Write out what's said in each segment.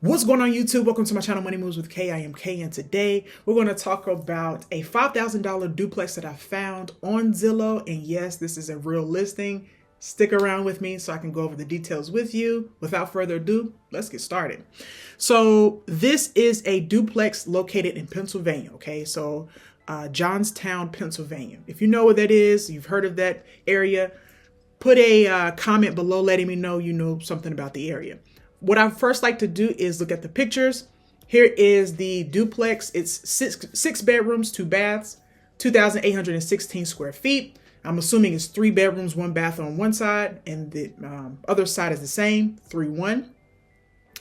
What's going on YouTube? Welcome to my channel, Money Moves with K. I am K, and today we're going to talk about a $5,000 duplex that I found on Zillow. And yes, this is a real listing. Stick around with me so I can go over the details with you. Without further ado, let's get started. So this is a duplex located in Pennsylvania. Okay, so Johnstown, Pennsylvania. If you know what that is, you've heard of that area, put a comment below letting me know you know something about the area. What I first like to do is look at the pictures. Here is the duplex. It's six bedrooms, 2 baths, 2,816 square feet. I'm assuming it's 3 bedrooms, 1 bath on one side, and the other side is the same, 3-1,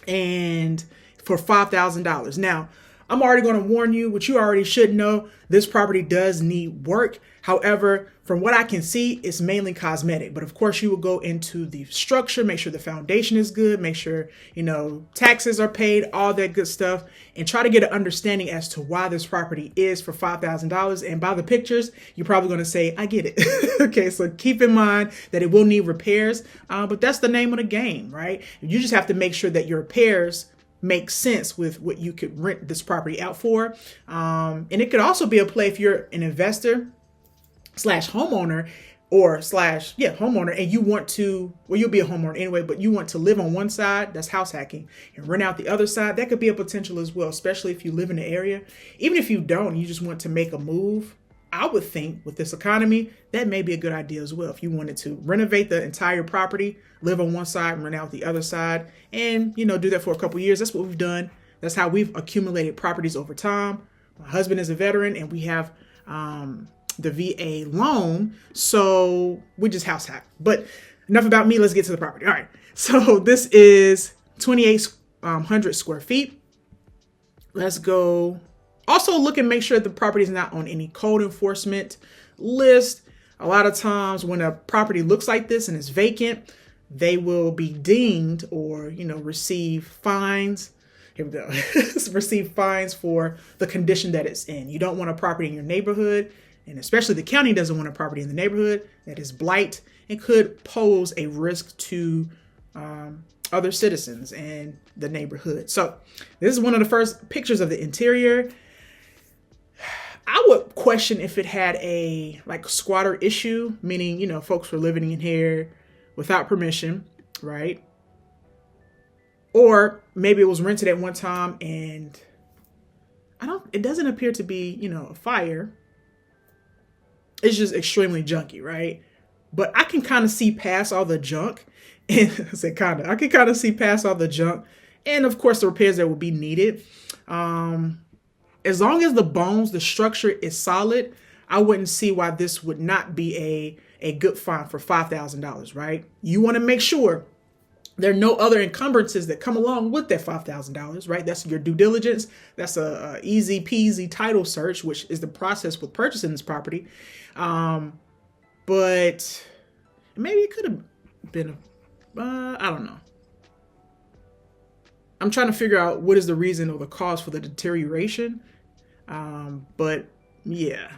and for $5,000. Now, I'm already going to warn you, which you already should know, this property does need work. However, from what I can see, it's mainly cosmetic. But of course, you will go into the structure, make sure the foundation is good, make sure, taxes are paid, all that good stuff, and try to get an understanding as to why this property is for $5,000. And by the pictures, you're probably going to say, I get it. Okay, so keep in mind that it will need repairs, but that's the name of the game, right? You just have to make sure that your repairs make sense with what you could rent this property out for. And it could also be a play if you're an investor slash homeowner homeowner, and you want to, well, you'll be a homeowner anyway, but you want to live on one side, that's house hacking, and rent out the other side. That could be a potential as well, especially if you live in the area. Even if you don't, you just want to make a move, I would think with this economy, that may be a good idea as well. If you wanted to renovate the entire property, live on one side and rent out the other side, and, do that for a couple years. That's what we've done. That's how we've accumulated properties over time. My husband is a veteran, and we have the VA loan, so we just house hack. But enough about me. Let's get to the property. All right. So this is 2,800 square feet. Let's go. Also look and make sure the property is not on any code enforcement list. A lot of times when a property looks like this and is vacant, they will be dinged or, receive fines. Here we go. Receive fines for the condition that it's in. You don't want a property in your neighborhood, and especially the county doesn't want a property in the neighborhood that is blight and could pose a risk to other citizens and the neighborhood. So this is one of the first pictures of the interior. I would question if it had a squatter issue, meaning, folks were living in here without permission, right? Or maybe it was rented at one time and it doesn't appear to be, a fire. It's just extremely junky, right? But I can kind of see past all the junk. And I can kind of see past all the junk. And of course, the repairs that will be needed. As long as the structure is solid, I wouldn't see why this would not be a good find for $5,000, right? You want to make sure there are no other encumbrances that come along with that $5,000, right? That's your due diligence. That's a easy peasy title search, which is the process with purchasing this property. But maybe it could have been, I don't know. I'm trying to figure out what is the reason or the cause for the deterioration. But yeah.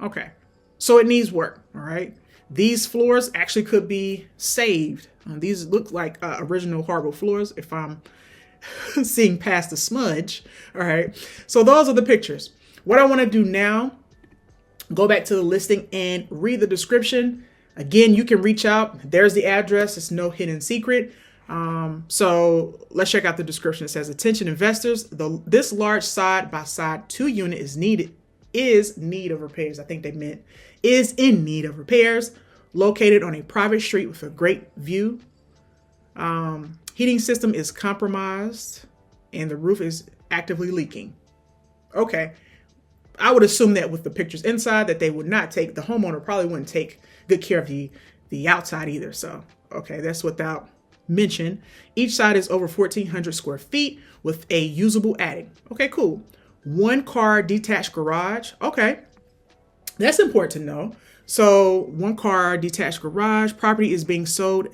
Okay. So it needs work. All right. These floors actually could be saved. These look like original hardwood floors if I'm seeing past the smudge. All right. So those are the pictures. What I want to do now, go back to the listing and read the description. Again, you can reach out. There's the address. It's no hidden secret. So let's check out the description. It says, attention investors, this large side-by-side 2-unit is need of repairs. I think they meant is in need of repairs, located on a private street with a great view. Heating system is compromised and the roof is actively leaking. Okay. I would assume that with the pictures inside that they would not take, the homeowner probably wouldn't take good care of the outside either. So, okay, that's without mention. Each side is over 1,400 square feet with a usable attic. Okay, cool. 1-car detached garage. Okay, that's important to know. So 1-car detached garage. Property is being sold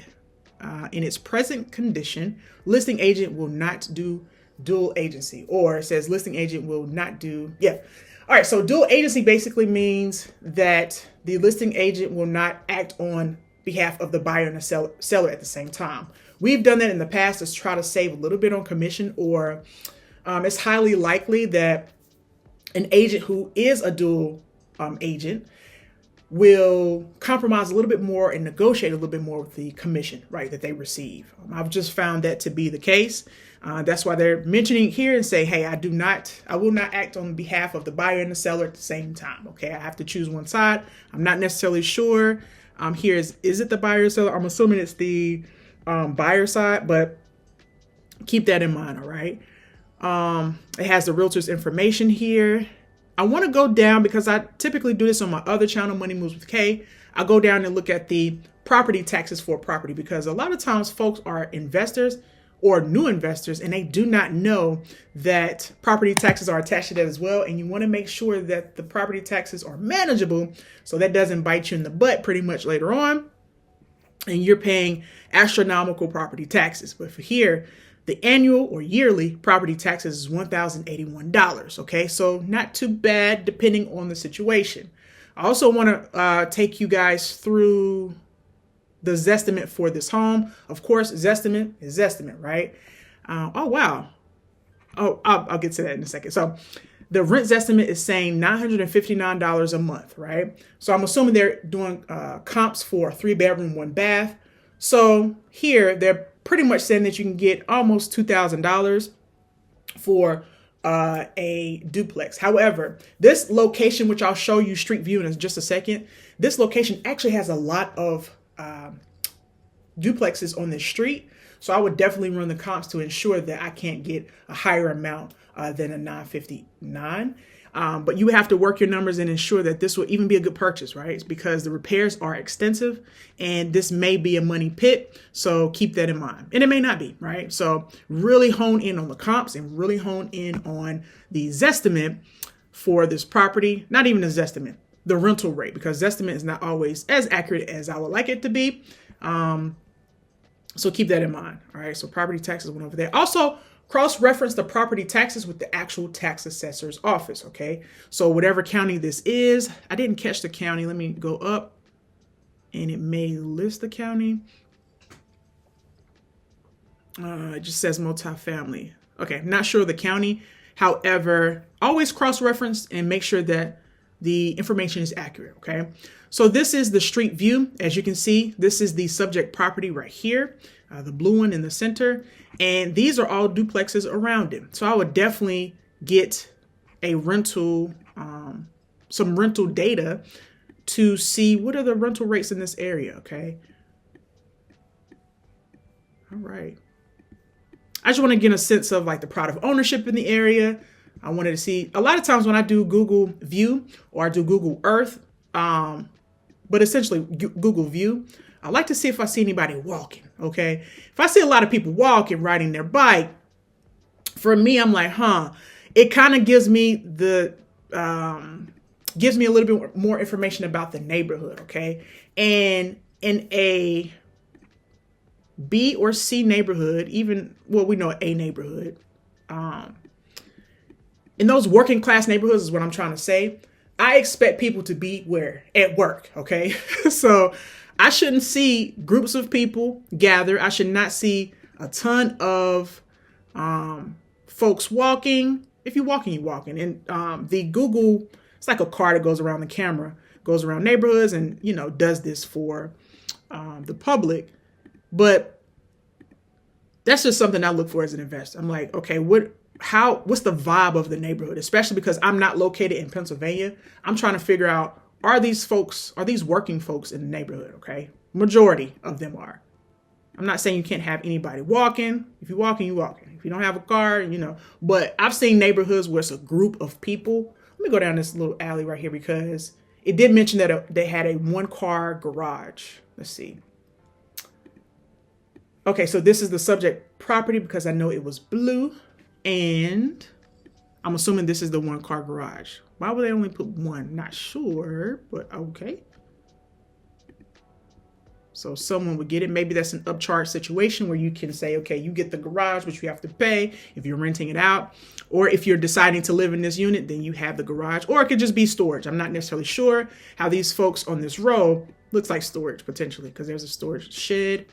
in its present condition. Listing agent will not do dual agency, or it says listing agent will not do, yeah. All right, so dual agency basically means that the listing agent will not act on behalf of the buyer and the seller at the same time. We've done that in the past to try to save a little bit on commission, or it's highly likely that an agent who is a dual agent will compromise a little bit more and negotiate a little bit more with the commission, right, that they receive. I've just found that to be the case. That's why they're mentioning here and say, hey, I will not act on behalf of the buyer and the seller at the same time. Okay, I have to choose one side. I'm not necessarily sure. Here is it the buyer or seller? I'm assuming it's the buyer side, but keep that in mind. All right. It has the realtor's information here. I want to go down because I typically do this on my other channel, Money Moves with K. I go down and look at the property taxes for a property, because a lot of times folks are investors or new investors and they do not know that property taxes are attached to that as well. And you want to make sure that the property taxes are manageable so that doesn't bite you in the butt pretty much later on and you're paying astronomical property taxes. But for here, the annual or yearly property taxes is $1,081. Okay, so not too bad depending on the situation. I also want to take you guys through the Zestimate for this home. Of course, Zestimate is Zestimate, right? Oh, wow. Oh, I'll get to that in a second. So the rent Zestimate is saying $959 a month, right? So I'm assuming they're doing comps for a 3-bedroom, 1-bath. So here they're pretty much saying that you can get almost $2,000 for a duplex. However, this location, which I'll show you street view in just a second, this location actually has a lot of duplexes on this street. So I would definitely run the comps to ensure that I can't get a higher amount than a 959. But you have to work your numbers and ensure that this will even be a good purchase, right? It's because the repairs are extensive and this may be a money pit. So keep that in mind. And it may not be, right? So really hone in on the comps and really hone in on the Zestimate for this property. Not even a Zestimate, the rental rate, because Zestimate is not always as accurate as I would like it to be. So keep that in mind. All right. So property taxes went over there. Also, cross-reference the property taxes with the actual tax assessor's office, okay? So whatever county this is, I didn't catch the county. Let me go up and it may list the county. It just says multifamily. Okay, not sure of the county. However, always cross-reference and make sure that the information is accurate, okay? So this is the street view. As you can see, this is the subject property right here, the blue one in the center. And these are all duplexes around it. So I would definitely get a rental, some rental data to see what are the rental rates in this area, okay? All right. I just want to get a sense of like the pride of ownership in the area. I wanted to see, a lot of times when I do Google View or I do Google Earth, but essentially Google View, I like to see if I see anybody walking, okay? If I see a lot of people walking, riding their bike, for me, I'm like, it kind of gives me the, gives me a little bit more information about the neighborhood, okay? And in a B or C neighborhood, even, well, we know a neighborhood, in those working class neighborhoods is what I'm trying to say. I expect people to be where? At work, okay? So I shouldn't see groups of people gather. I should not see a ton of folks walking. If you're walking, you're walking. And the Google, it's like a car that goes around the camera, goes around neighborhoods and, you know, does this for the public. But that's just something I look for as an investor. I'm like, okay, what's the vibe of the neighborhood? Especially because I'm not located in Pennsylvania. I'm trying to figure out, are these working folks in the neighborhood? Okay. Majority of them are. I'm not saying you can't have anybody walking. If you're walking, you're walking. If you don't have a car, you know, but I've seen neighborhoods where it's a group of people. Let me go down this little alley right here because it did mention that they had a 1-car garage. Let's see. Okay. So this is the subject property because I know it was blue. And I'm assuming this is the 1-car garage. Why would they only put one? Not sure, but okay. So someone would get it. Maybe that's an upcharge situation where you can say, okay, you get the garage, which you have to pay if you're renting it out. Or if you're deciding to live in this unit, then you have the garage. Or it could just be storage. I'm not necessarily sure how these folks on this row looks like storage potentially because there's a storage shed.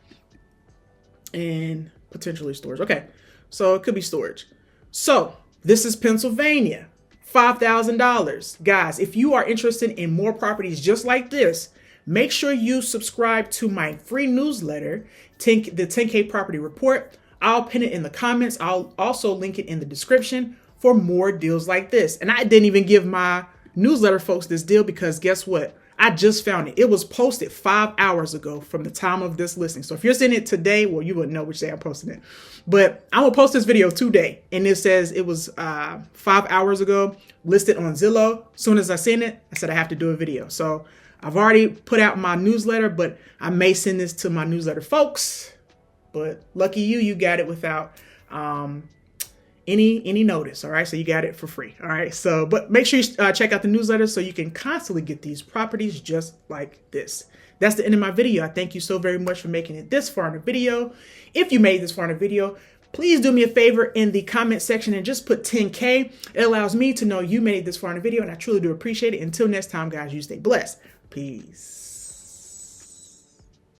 and potentially storage. Okay, so it could be storage. So this is Pennsylvania, $5,000. Guys, if you are interested in more properties just like this, make sure you subscribe to my free newsletter, the 10K Property Report. I'll pin it in the comments. I'll also link it in the description for more deals like this. And I didn't even give my newsletter folks this deal because guess what? I just found it. It was posted 5 hours ago from the time of this listing. So if you're seeing it today, well, you wouldn't know which day I'm posting it. But I'm going to post this video today. And it says it was 5 hours ago, listed on Zillow. As soon as I seen it, I said I have to do a video. So I've already put out my newsletter, but I may send this to my newsletter folks. But lucky you, you got it without any notice. All right, so you got it for free. All right, so but make sure you check out the newsletter so you can constantly get these properties just like this. That's the end of my video. I thank you so very much for making it this far in the video. If you made this far in the video, please do me a favor in the comment section and just put 10K. It allows me to know you made it this far in the video, and I truly do appreciate it. Until next time, guys, you stay blessed. Peace.